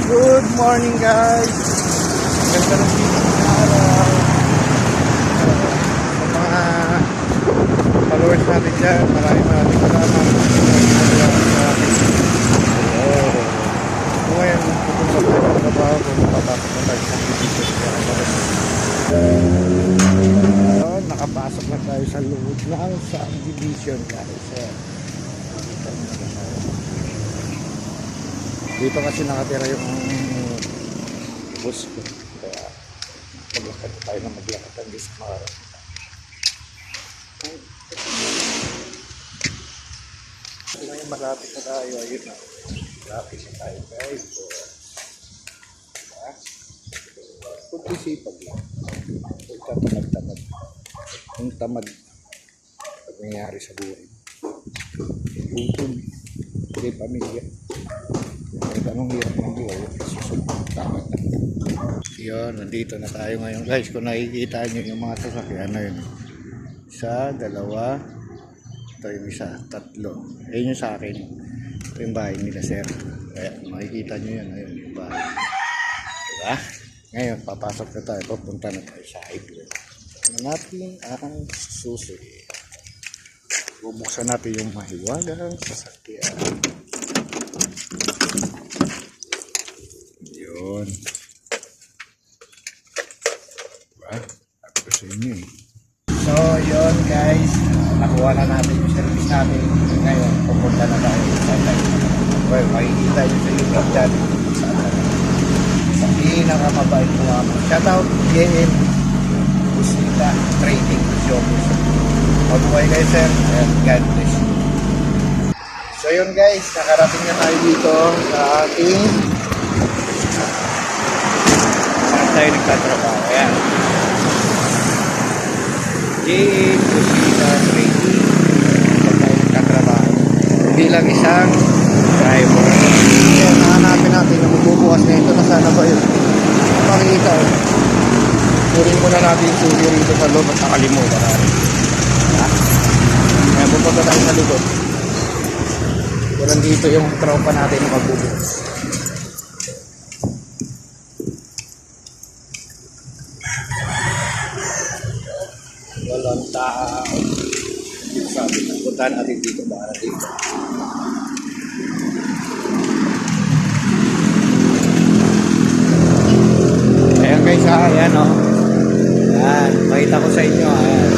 Good morning guys. Ang ganda ng dito ng araw. Sa mga followers natin dyan, maraming salamat. So ngayon, pupunta tayo ng trabaho kung papasok na tayo sa dito. So, nakapasok na tayo sa loob ng subdivision guys. Dito kasi nakatira yung bus ko. Kaya maglakad tayo na maglakad ang Gismar. Ngayon malapit na tayo. Ayun na. Malapit na tayo guys. So, diba? Kung isipag lang. Huwag ka tamad-tamad. Kung tamad pag nangyari sa buhay. Bukod. Hindi pamilya. Kahit anong hirap ng buhay, susunod tamad na. Yun, nandito na tayo ngayon guys. Kung nakikita nyo yung mga sasakyan na yun. Isa, dalawa, ito yung isa, tatlo. Ayun yung sa akin. Ito yung bahay nila sir. Kaya makikita nyo yun, ayun yung bahay. Diba? Ngayon, papasok na tayo. Pupunta na tayo sa highway. Natin ang susi. Bubuksan natin yung mahiwagang sasakyan. Yun. Diba? Sabi ko sa inyo eh. So, yun guys. Nakuha na natin yung service natin. Ngayon, pupunta na tayo sa tayo. Well, makikita nyo sa YouTube channel. Sa pinakamabait ko ako. Shoutout, JM Busita Trading Showbiz. Mabuhay kayo sir. And God bless you. So yun guys, nakarating na tayo dito sa ating saan tayo nagtatrabaho. Ayan. JM Busita Trading. Saan tayo nagtatrabaho. Bilang isang driver. Ayan, nahanapin natin na magbubukas na ito. Nasana ba yun? Makikita yun. Turing muna natin yung suyo rito sa loob at nakalimutan natin. Kaya pupunta tayo sa likod. Walang dito yung tropa natin na magbubukas. Walang tao. Dito sabi, puntahan natin dito. Baka dito. Ayan guys ha, ayan o. Ayan, makita ko sa inyo. Ayan.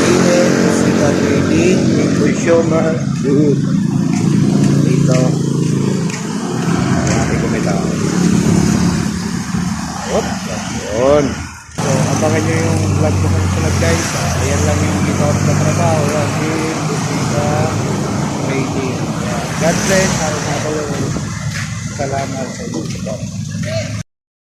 Amen, Busita Trading, consumer good. Dito. Ayan, kumita. Oop, yun. So, abangan nyo yung vlog ko kung sunod guys. Ayan lang yung ginawa sa trabaho. Ayan, Busita Trading. God bless. Salamat sa inyo.